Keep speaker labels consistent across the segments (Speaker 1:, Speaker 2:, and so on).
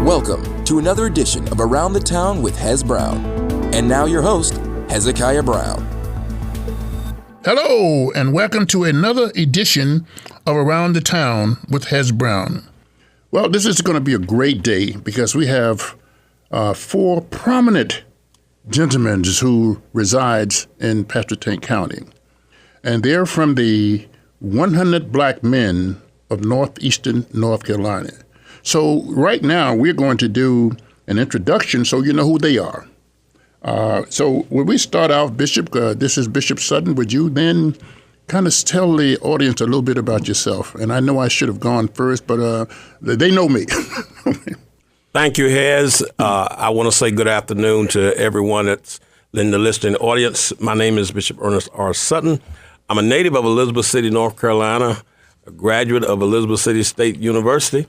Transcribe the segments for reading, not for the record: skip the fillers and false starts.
Speaker 1: Welcome to another edition of Around the Town with Hez Brown. And now your host, Hezekiah Brown.
Speaker 2: Hello, and welcome to another edition of Around the Town with Hez Brown. Well, this is going to be a great day because we have four prominent gentlemen who resides in Pasquotank County. And they're from the 100 Black Men of Northeastern North Carolina. So right now we're going to do an introduction so you know who they are. So when we start out, Bishop, this is Bishop Sutton. Would you then kind of tell the audience a little bit about yourself? And I know I should have gone first, but they know me.
Speaker 3: Thank you, Hez. I want to say good afternoon to everyone that's in the listening audience. My name is Bishop Ernest R. Sutton. I'm a native of Elizabeth City, North Carolina, a graduate of Elizabeth City State University.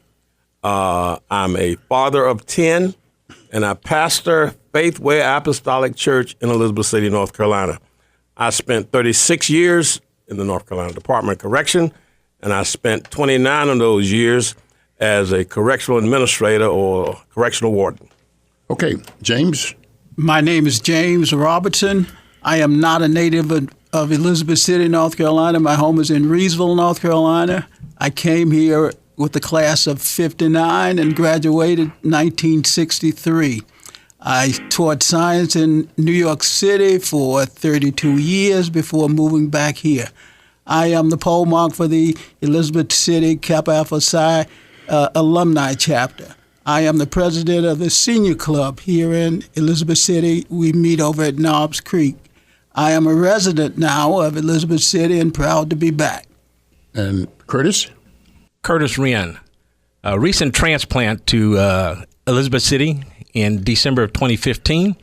Speaker 3: I'm a father of 10, and I pastor Faithway Apostolic Church in Elizabeth City, North Carolina. I spent 36 years in the North Carolina Department of Correction, and I spent 29 of those years as a correctional administrator or correctional warden.
Speaker 2: Okay, James.
Speaker 4: My name is James Robertson. I am not a native of Elizabeth City, North Carolina. My home is in Reesville, North Carolina. I came here with the class of 59 and graduated 1963. I taught science in New York City for 32 years before moving back here. I am the poll mark for the Elizabeth City Kappa Alpha Psi alumni chapter. I am the president of the senior club here in Elizabeth City. We meet over at Knobs Creek. I am a resident now of Elizabeth City and proud to be back.
Speaker 2: And Curtis?
Speaker 5: Curtis Wren, a recent transplant to Elizabeth City in December of 2015.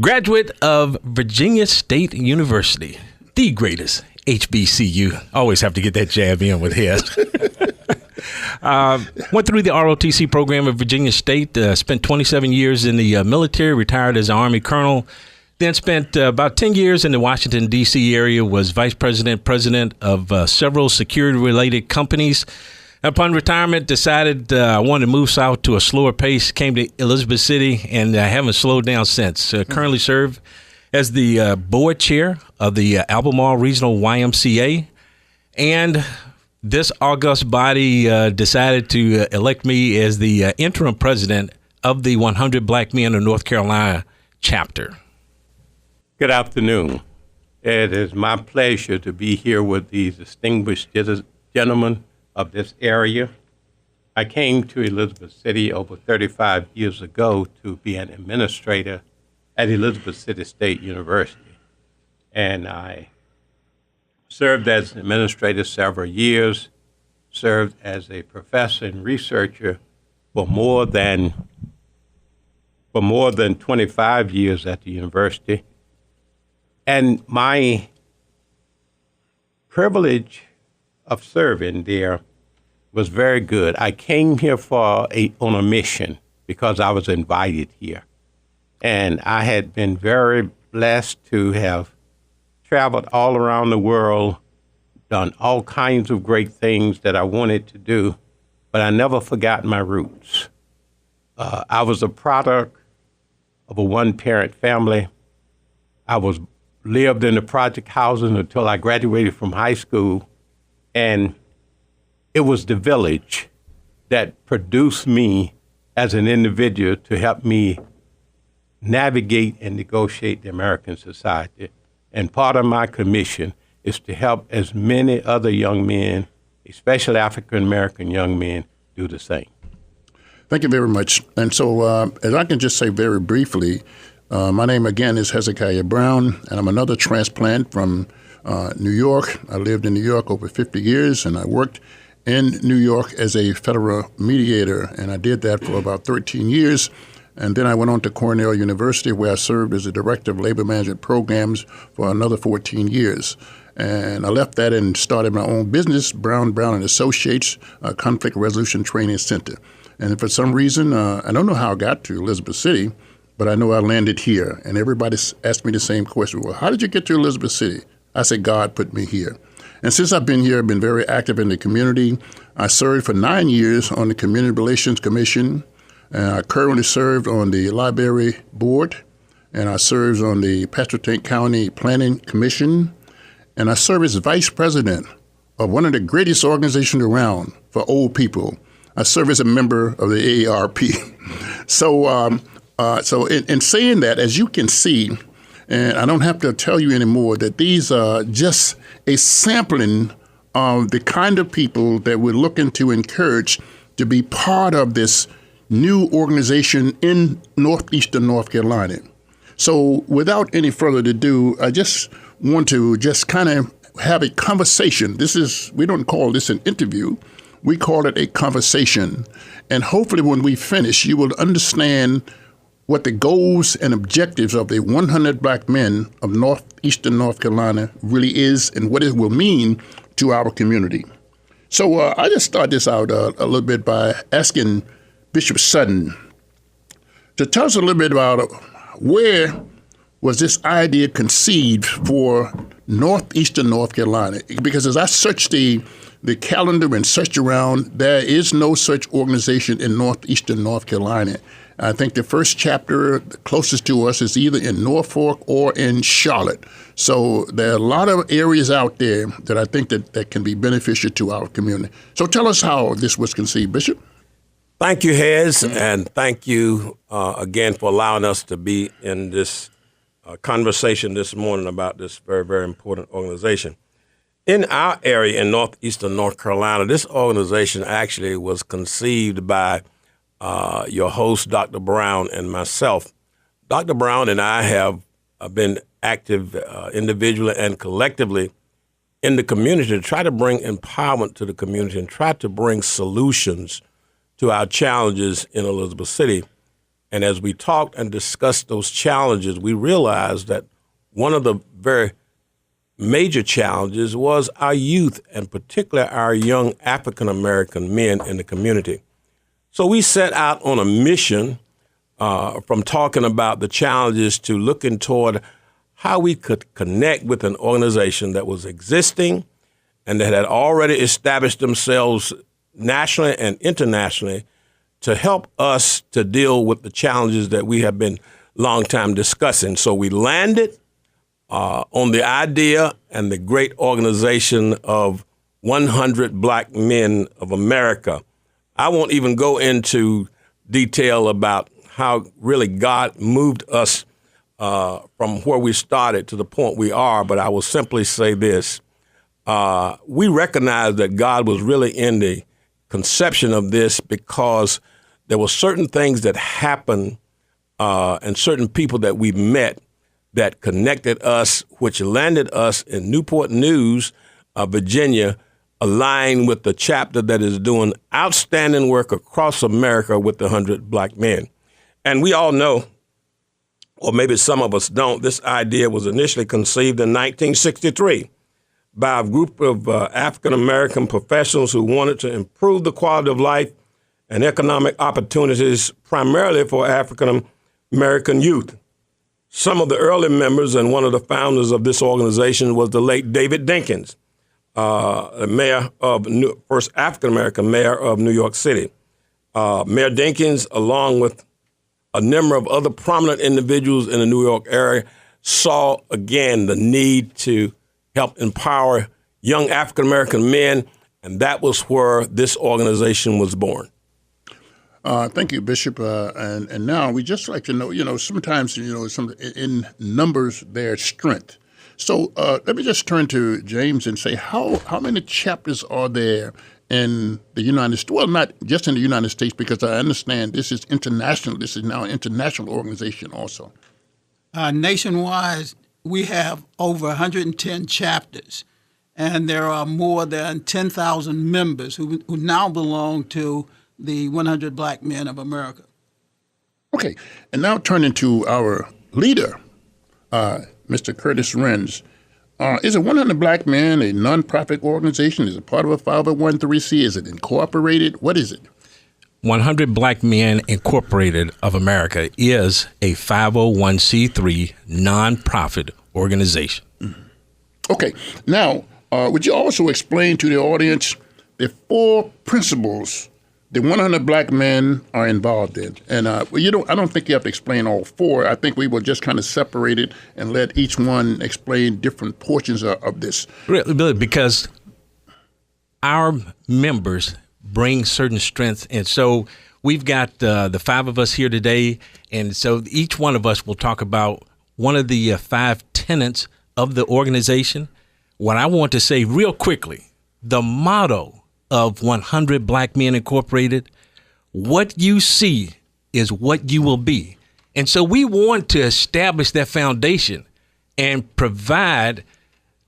Speaker 5: Graduate of Virginia State University, the greatest HBCU. Always have to get that jab in with Hez. Went through the ROTC program at Virginia State, spent 27 years in the military, retired as an Army colonel, then spent about 10 years in the Washington, D.C. area, was vice president, president of several security-related companies. Upon retirement, decided I wanted to move south to a slower pace, came to Elizabeth City, and I haven't slowed down since. Currently serve as the board chair of the Albemarle Regional YMCA, and this august body decided to elect me as the interim president of the 100 Black Men of North Carolina chapter.
Speaker 6: Good afternoon. It is my pleasure to be here with these distinguished gentlemen of this area. I came to Elizabeth City over 35 years ago to be an administrator at Elizabeth City State University. And I served as an administrator several years, served as a professor and researcher for more than 25 years at the university. And my privilege of serving there was very good. I came here on a mission because I was invited here. And I had been very blessed to have traveled all around the world, done all kinds of great things that I wanted to do, but I never forgot my roots. I was a product of a one-parent family. I lived in the project housing until I graduated from high school, and it was the village that produced me as an individual to help me navigate and negotiate the American society. And part of my commission is to help as many other young men, especially African-American young men, do the same.
Speaker 2: Thank you very much. And so, as I can just say very briefly, my name again is Hezekiah Brown, and I'm another transplant from New York. I lived in New York over 50 years, and I worked in New York as a federal mediator, and I did that for about 13 years. And then I went on to Cornell University, where I served as a director of labor management programs for another 14 years. And I left that and started my own business, Brown and Associates, Conflict Resolution Training Center. And for some reason, I don't know how I got to Elizabeth City, but I know I landed here. And everybody asked me the same question. Well, how did you get to Elizabeth City? I said, God put me here. And since I've been here, I've been very active in the community. I served for 9 years on the Community Relations Commission, and I currently served on the Library Board, and I served on the Pasquotank County Planning Commission, and I serve as Vice President of one of the greatest organizations around for old people. I serve as a member of the AARP. So in saying that, as you can see, and I don't have to tell you anymore, that these are just a sampling of the kind of people that we're looking to encourage to be part of this new organization in northeastern North Carolina. So without any further ado, I just want to just kind of have a conversation. We don't call this an interview. We call it a conversation. And hopefully when we finish, you will understand what the goals and objectives of the 100 Black men of northeastern North Carolina really is and what it will mean to our community. So I just start this out a little bit by asking Bishop Sutton to tell us a little bit about where was this idea conceived for northeastern North Carolina? Because as I searched the calendar and searched around, there is no such organization in northeastern North Carolina. I think the first chapter closest to us is either in Norfolk or in Charlotte. So there are a lot of areas out there that I think that can be beneficial to our community. So tell us how this was conceived, Bishop.
Speaker 3: Thank you, Hez, and thank you again for allowing us to be in this conversation this morning about this very, very important organization. In our area in northeastern North Carolina, this organization actually was conceived by your host, Dr. Brown, and myself. Dr. Brown and I have been active individually and collectively in the community to try to bring empowerment to the community and try to bring solutions to our challenges in Elizabeth City. And as we talked and discussed those challenges, we realized that one of the very major challenges was our youth, and particularly our young African-American men in the community. So we set out on a mission from talking about the challenges to looking toward how we could connect with an organization that was existing and that had already established themselves nationally and internationally to help us to deal with the challenges that we have been long time discussing. So we landed on the idea and the great organization of 100 Black Men of America. I won't even go into detail about how really God moved us from where we started to the point we are, but I will simply say this. We recognize that God was really in the conception of this because there were certain things that happened and certain people that we met that connected us, which landed us in Newport News, Virginia, aligned with the chapter that is doing outstanding work across America with the 100 Black men. And we all know, or maybe some of us don't, this idea was initially conceived in 1963 by a group of African-American professionals who wanted to improve the quality of life and economic opportunities primarily for African-American youth. Some of the early members and one of the founders of this organization was the late David Dinkins, the mayor of first African-American mayor of New York City. Mayor Dinkins, along with a number of other prominent individuals in the New York area, saw again the need to help empower young African-American men, and that was where this organization was born.
Speaker 2: Thank you, Bishop. And now we just like to know, sometimes, in numbers there's strength. So let me just turn to James and say, how many chapters are there in the United States? Well, not just in the United States, because I understand this is international. This is now an international organization also.
Speaker 4: Nationwide, we have over 110 chapters, and there are more than 10,000 members who now belong to the 100 Black Men of America.
Speaker 2: Okay, and now turning to our leader, Mr. Curtis Renz. Is it 100 Black Men a nonprofit organization? Is it part of a 501(c)(3)? Is it incorporated? What is it?
Speaker 5: 100 Black Men Incorporated of America is a 501(c)(3) nonprofit organization.
Speaker 2: Mm-hmm. Okay. Now, would you also explain to the audience the 4 principles the 100 black men are involved in. And I don't think you have to explain all 4. I think we will just kind of separate it and let each one explain different portions of this.
Speaker 5: Really, because our members bring certain strengths. And so we've got the 5 of us here today. And so each one of us will talk about one of the 5 tenets of the organization. What I want to say real quickly, the motto of 100 Black Men Incorporated, what you see is what you will be. And so we want to establish that foundation and provide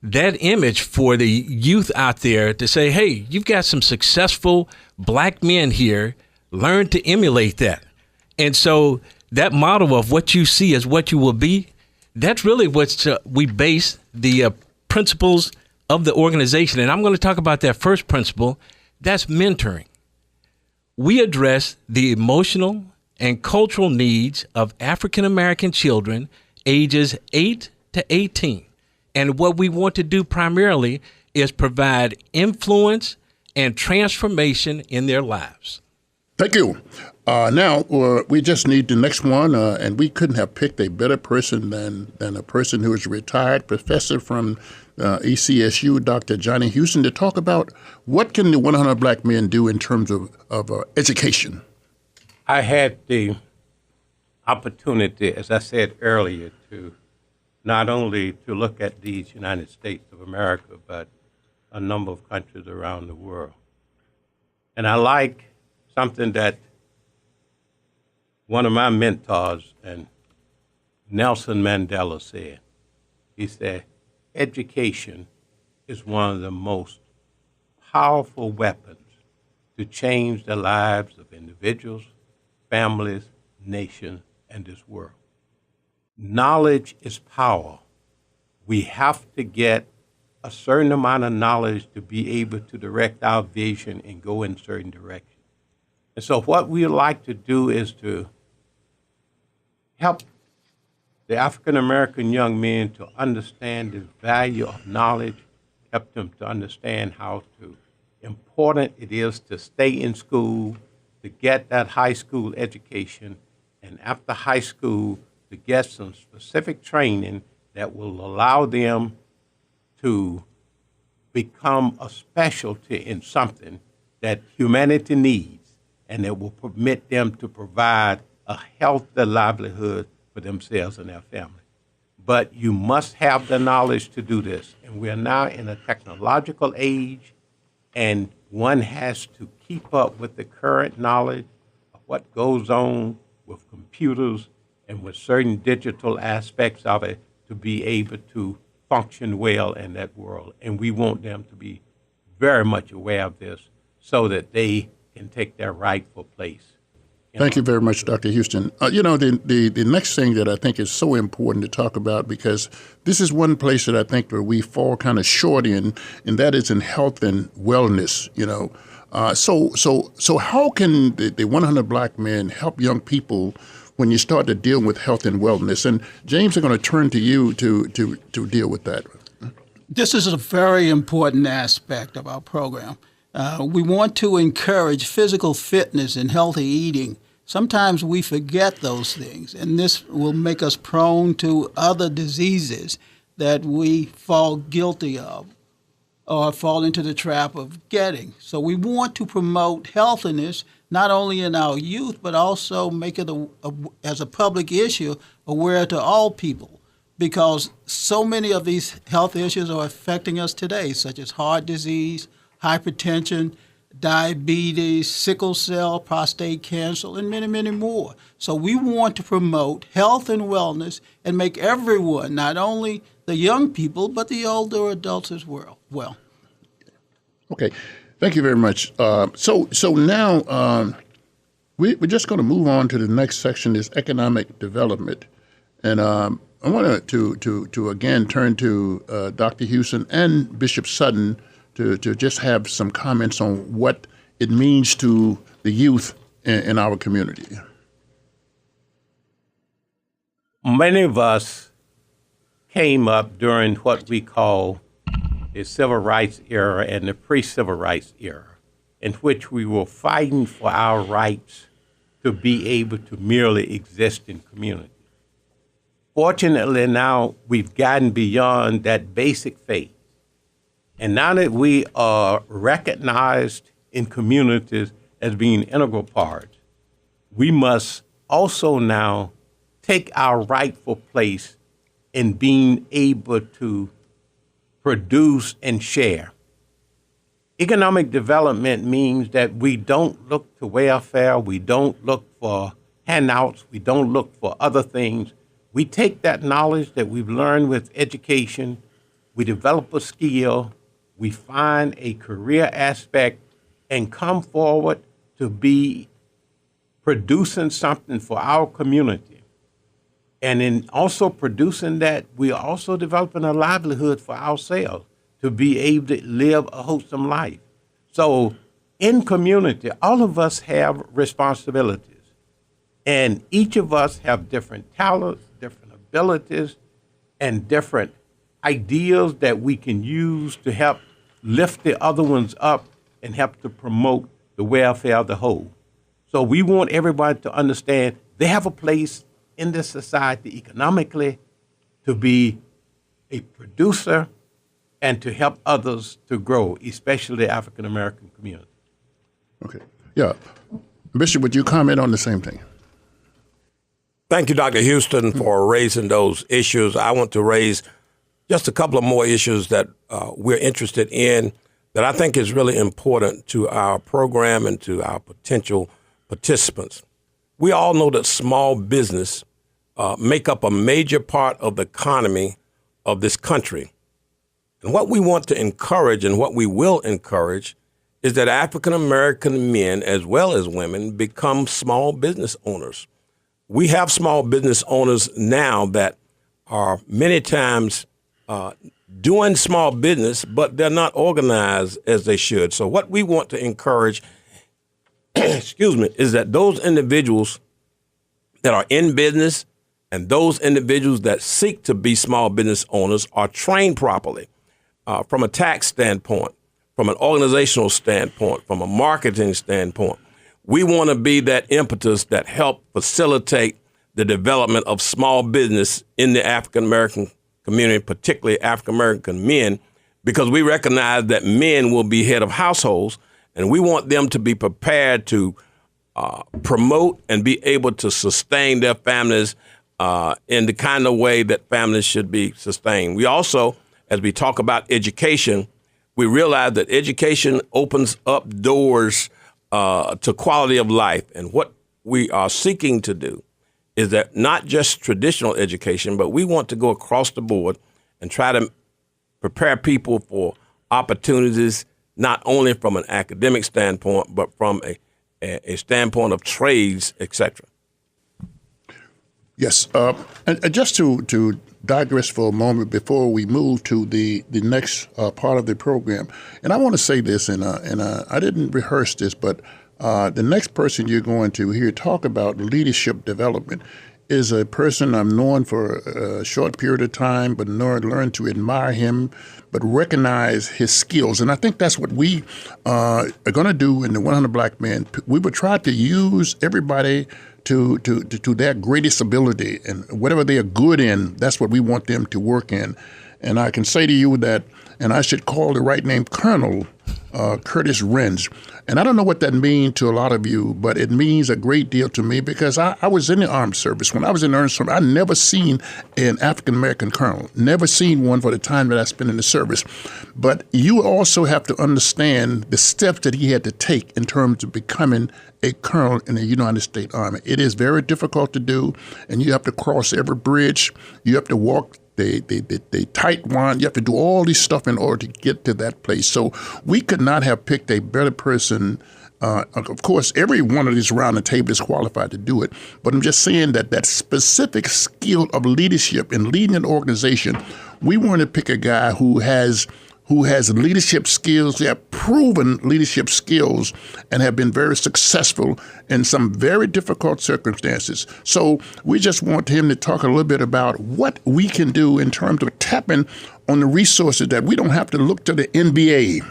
Speaker 5: that image for the youth out there to say, hey, you've got some successful black men here. Learn to emulate that. And so that motto of what you see is what you will be, that's really what we base the principles of the organization. And I'm going to talk about that first principle. That's mentoring. We address the emotional and cultural needs of African-American children ages 8 to 18. And what we want to do primarily is provide influence and transformation in their lives.
Speaker 2: Thank you. Now, we just need the next one, and we couldn't have picked a better person than a person who is a retired professor from ECSU, Dr. Johnny Houston, to talk about what can the 100 Black Men do in terms of education.
Speaker 6: I had the opportunity, as I said earlier, to not only to look at these United States of America, but a number of countries around the world. And I like something that one of my mentors, and Nelson Mandela, said. He said, education is one of the most powerful weapons to change the lives of individuals, families, nations, and this world. Knowledge is power. We have to get a certain amount of knowledge to be able to direct our vision and go in certain directions. And so what we like to do is to help the African-American young men to understand the value of knowledge, help them to understand how important it is to stay in school, to get that high school education, and after high school, to get some specific training that will allow them to become a specialty in something that humanity needs, and that will permit them to provide a healthy livelihood for themselves and their family. But you must have the knowledge to do this. And we are now in a technological age, and one has to keep up with the current knowledge of what goes on with computers and with certain digital aspects of it to be able to function well in that world. And we want them to be very much aware of this so that they can take their rightful place.
Speaker 2: Thank you very much, Dr. Houston. The next thing that I think is so important to talk about, because this is one place that I think where we fall kind of short in, and that is in health and wellness. So how can the 100 Black Men help young people when you start to deal with health and wellness? And James, I'm going to turn to you to deal with that.
Speaker 4: This is a very important aspect of our program. We want to encourage physical fitness and healthy eating. Sometimes we forget those things, and this will make us prone to other diseases that we fall guilty of or fall into the trap of getting. So we want to promote healthiness, not only in our youth, but also make it as a public issue aware to all people, because so many of these health issues are affecting us today, such as heart disease, hypertension, diabetes, sickle cell, prostate cancer, and many, many more. So we want to promote health and wellness and make everyone, not only the young people, but the older adults as well.
Speaker 2: Okay. Thank you very much. So now we're just going to move on to the next section, is economic development. And I want to again turn to Dr. Houston and Bishop Sutton to just have some comments on what it means to the youth in our community.
Speaker 6: Many of us came up during what we call the civil rights era and the pre-civil rights era. in which we were fighting for our rights to be able to merely exist in community. Fortunately, now we've gotten beyond that basic phase. And now that we are recognized in communities as being integral parts, we must also now take our rightful place in being able to produce and share. Economic development means that we don't look to welfare, we don't look for handouts, we don't look for other things. We take that knowledge that we've learned with education, we develop a skill, we find a career aspect, and come forward to be producing something for our community. And in also producing that, we are also developing a livelihood for ourselves to be able to live a wholesome life. So in community, all of us have responsibilities. And each of us have different talents, different abilities, and different ideas that we can use to help lift the other ones up and help to promote the welfare of the whole. So we want everybody to understand they have a place in this society economically to be a producer and to help others to grow, especially the African American community.
Speaker 2: Okay. Yeah. Bishop, would you comment on the same thing?
Speaker 3: Thank you, Dr. Houston, for raising those issues. I want to raise just a couple of more issues that we're interested in that I think is really important to our program and to our potential participants. We all know that small business make up a major part of the economy of this country. And what we want to encourage and what we will encourage is that African American men as well as women become small business owners. We have small business owners now that are many times doing small business, but they're not organized as they should. So what we want to encourage, is that those individuals that are in business and those individuals that seek to be small business owners are trained properly from a tax standpoint, from an organizational standpoint, from a marketing standpoint. We want to be that impetus that help facilitate the development of small business in the African American community, particularly African American men, because we recognize that men will be head of households, and we want them to be prepared to promote and be able to sustain their families in the kind of way that families should be sustained. We also, as we talk about education, we realize that education opens up doors to quality of life. And what we are seeking to do is that not just traditional education, but we want to go across the board and try to prepare people for opportunities, not only from an academic standpoint, but from a standpoint of trades, etc.
Speaker 2: Yes. And just to digress for a moment before we move to the next part of the program, and I want to say this, and I didn't rehearse this, but the next person you're going to hear talk about leadership development is a person I'm known for a short period of time, but learn to admire him, but recognize his skills. And I think that's what we are going to do in the 100 Black Men. We will try to use everybody to their greatest ability, and whatever they are good in, that's what we want them to work in. And I can say to you that, and I should call the right name, Colonel Curtis Renz. And I don't know what that means to a lot of you, but it means a great deal to me because I was in the armed service. When I was in the armed service, I never seen an African-American colonel, never seen one for the time that I spent in the service. But you also have to understand the steps that he had to take in terms of becoming a colonel in the United States Army. It is very difficult to do, and you have to cross every bridge. You have to walk the tight one. You have to do all this stuff in order to get to that place. So we could not have picked a better person. Of course, every one of these around the table is qualified to do it. But I'm just saying that specific skill of leadership and leading an organization, we want to pick a guy who has leadership skills, they have proven leadership skills, and have been very successful in some very difficult circumstances. So we just want him to talk a little bit about what we can do in terms of tapping on the resources that we don't have to look to the NBA.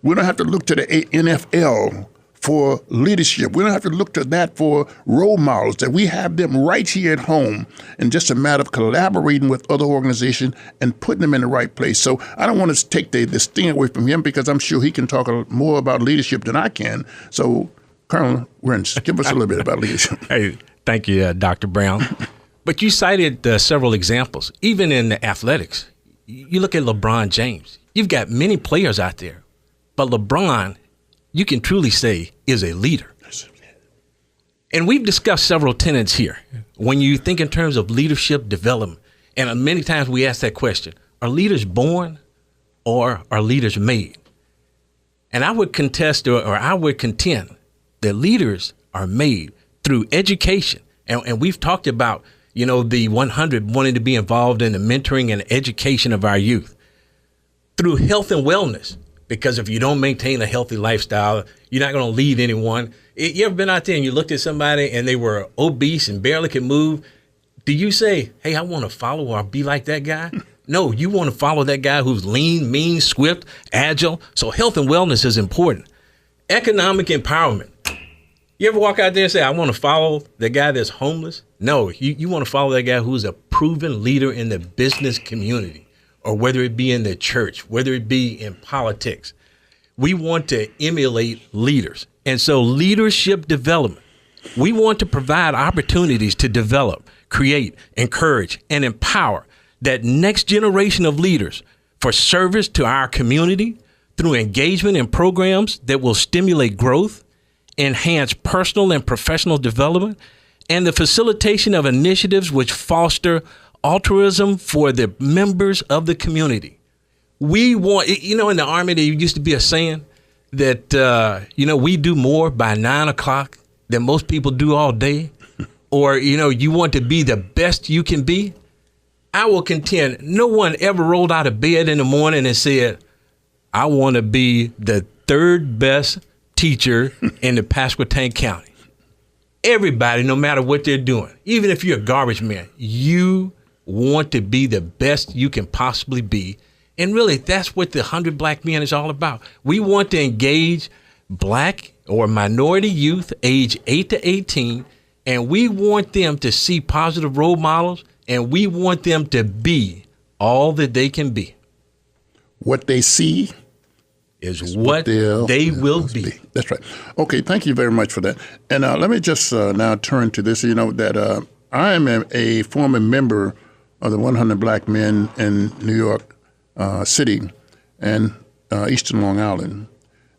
Speaker 2: We don't have to look to the NFL for leadership. We don't have to look to that for role models, that we have them right here at home, and just a matter of collaborating with other organizations and putting them in the right place. So I don't want to take this thing away from him, because I'm sure he can talk more about leadership than I can. So, Colonel Wentz, give us a little bit about leadership.
Speaker 5: Hey, thank you, Dr. Brown. But you cited several examples, even in the athletics. You look at LeBron James. You've got many players out there, but LeBron, you can truly say, is a leader. And we've discussed several tenets here. When you think in terms of leadership development, and many times we ask that question, are leaders born or are leaders made? And I would contest or I would contend that leaders are made through education. And we've talked about, the 100 wanting to be involved in the mentoring and education of our youth. Through health and wellness. Because if you don't maintain a healthy lifestyle, you're not going to lead anyone. You ever been out there and you looked at somebody and they were obese and barely could move? Do you say, hey, I want to follow or be like that guy? No, you want to follow that guy who's lean, mean, swift, agile. So health and wellness is important. Economic empowerment. You ever walk out there and say, I want to follow the guy that's homeless? No, you want to follow that guy who's a proven leader in the business community. Or whether it be in the church, whether it be in politics. We want to emulate leaders. And so leadership development, we want to provide opportunities to develop, create, encourage, and empower that next generation of leaders for service to our community through engagement in programs that will stimulate growth, enhance personal and professional development, and the facilitation of initiatives which foster altruism for the members of the community. We want, in the Army, there used to be a saying that, we do more by 9 o'clock than most people do all day. Or, you want to be the best you can be. I will contend no one ever rolled out of bed in the morning and said, I want to be the third best teacher in the Pasquotank County. Everybody, no matter what they're doing, even if you're a garbage man, you want to be the best you can possibly be. And really, that's what the 100 Black Men is all about. We want to engage Black or minority youth age 8 to 18, and we want them to see positive role models, and we want them to be all that they can be.
Speaker 2: What they see
Speaker 5: is what they will be.
Speaker 2: That's right. Okay, thank you very much for that. And let me just now turn to this. That I am a former member of the 100 Black Men in New York City and Eastern Long Island.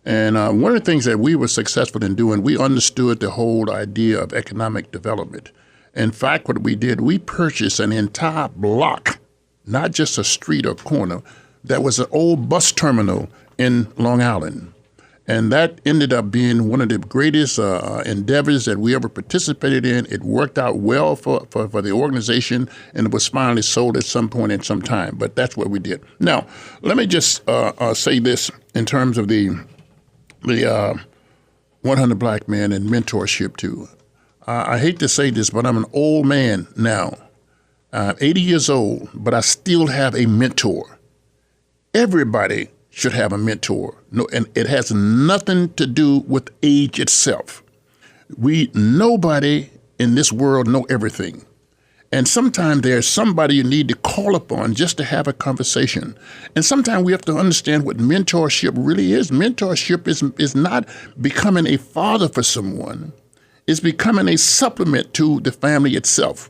Speaker 2: And one of the things that we were successful in doing, we understood the whole idea of economic development. In fact, what we did, we purchased an entire block, not just a street or corner, that was an old bus terminal in Long Island. And that ended up being one of the greatest endeavors that we ever participated in. It worked out well for the organization, and it was finally sold at some point in some time. But that's what we did. Now, let me just say this in terms of the 100 Black Men and mentorship, too. I hate to say this, but I'm an old man now, 80 years old, but I still have a mentor. Everybody should have a mentor. No, and it has nothing to do with age itself. Nobody in this world know everything. And sometimes there's somebody you need to call upon just to have a conversation. And sometimes we have to understand what mentorship really is. Mentorship is not becoming a father for someone. It's becoming a supplement to the family itself.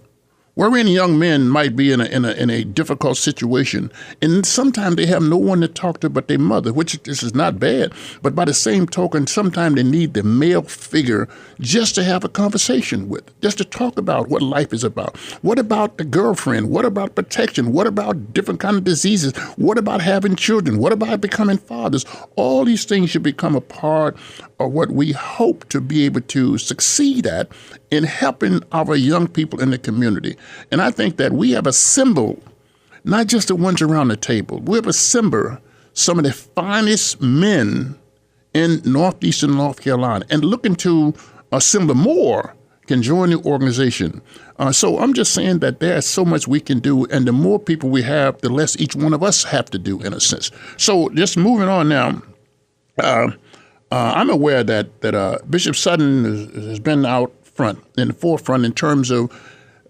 Speaker 2: Wherein young men might be in a difficult situation, and sometimes they have no one to talk to but their mother, which this is not bad. But by the same token, sometimes they need the male figure just to have a conversation with, just to talk about what life is about. What about the girlfriend? What about protection? What about different kind of diseases? What about having children? What about becoming fathers? All these things should become a part of what we hope to be able to succeed at in helping our young people in the community. And I think that we have assembled, not just the ones around the table, we have assembled some of the finest men in northeastern North Carolina, and looking to assemble more can join the organization. So I'm just saying that there's so much we can do, and the more people we have, the less each one of us have to do, in a sense. So just moving on now, I'm aware that Bishop Sutton has been out front, in the forefront in terms of,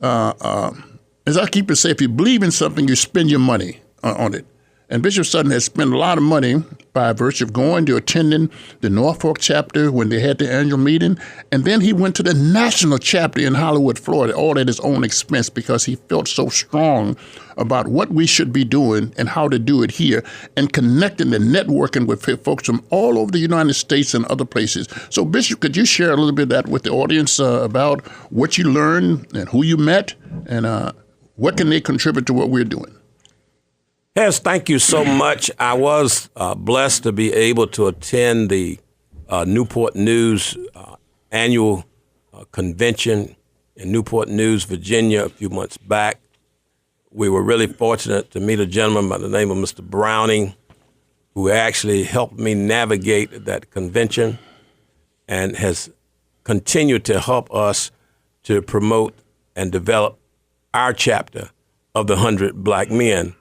Speaker 2: as I keep it say, if you believe in something, you spend your money on it. And Bishop Sutton has spent a lot of money by virtue of going to attending the Norfolk chapter when they had the annual meeting. And then he went to the national chapter in Hollywood, Florida, all at his own expense because he felt so strong about what we should be doing and how to do it here and connecting and networking with folks from all over the United States and other places. So, Bishop, could you share a little bit of that with the audience about what you learned and who you met and what can they contribute to what we're doing?
Speaker 3: Hez, thank you so much. I was blessed to be able to attend the Newport News annual convention in Newport News, Virginia, a few months back. We were really fortunate to meet a gentleman by the name of Mr. Browning, who actually helped me navigate that convention and has continued to help us to promote and develop our chapter of the 100 Black Men.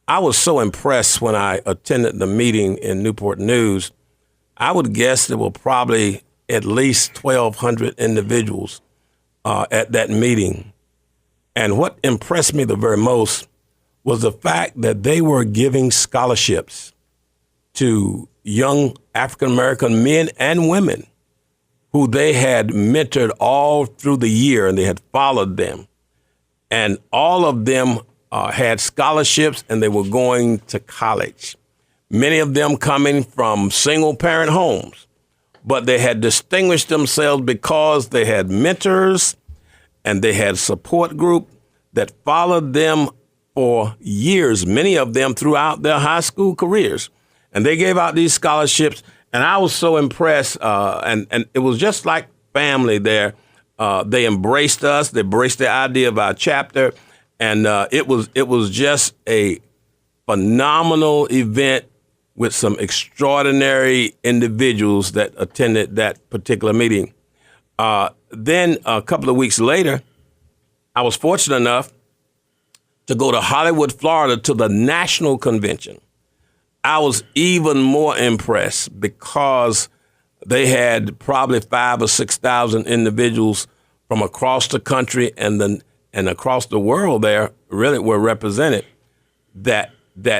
Speaker 3: I was so impressed when I attended the meeting in Newport News. I would guess there were probably at least 1,200 individuals at that meeting. And what impressed me the very most was the fact that they were giving scholarships to young African-American men and women who they had mentored all through the year, and they had followed them. And all of them had scholarships, and they were going to college. Many of them coming from single-parent homes, but they had distinguished themselves because they had mentors and they had support group that followed them for years, many of them throughout their high school careers. And they gave out these scholarships, and I was so impressed, and it was just like family there. They embraced us. They embraced the idea of our chapter. And it was just a phenomenal event with some extraordinary individuals that attended that particular meeting. Then a couple of weeks later, I was fortunate enough to go to Hollywood, Florida, to the national convention. I was even more impressed because they had probably 5,000 or 6,000 individuals from across the country and across the world there really were represented that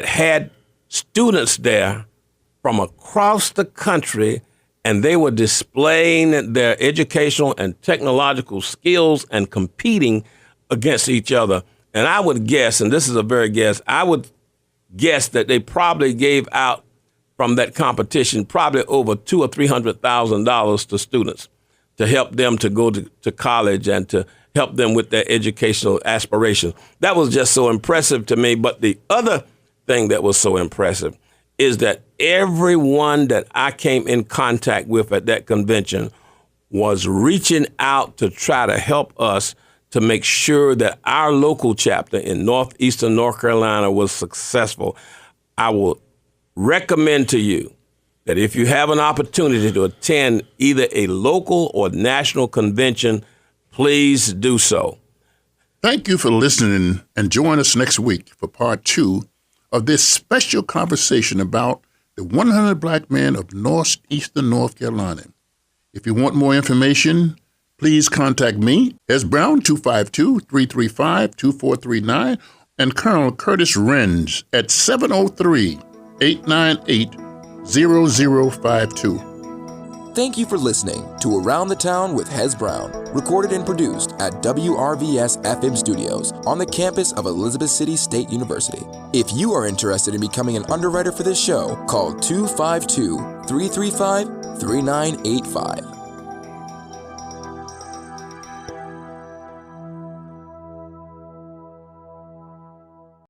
Speaker 3: had students there from across the country, and they were displaying their educational and technological skills and competing against each other. And I would guess, and this is a very guess, I would guess that they probably gave out from that competition probably over $200,000 or $300,000 to students to help them to go to college and to help them with their educational aspirations. That was just so impressive to me. But the other thing that was so impressive is that everyone that I came in contact with at that convention was reaching out to try to help us to make sure that our local chapter in northeastern North Carolina was successful. I will recommend to you that if you have an opportunity to attend either a local or national convention, please do so.
Speaker 2: Thank you for listening, and join us next week for part 2 of this special conversation about the 100 Black Men of northeastern North Carolina. If you want more information, please contact me, Hez Brown, 252-335-2439, and Colonel Curtis Renz at 703-898-0052.
Speaker 1: Thank you for listening to Around the Town with Hez Brown, recorded and produced at WRVS-FM Studios on the campus of Elizabeth City State University. If you are interested in becoming an underwriter for this show, call 252-335-3985.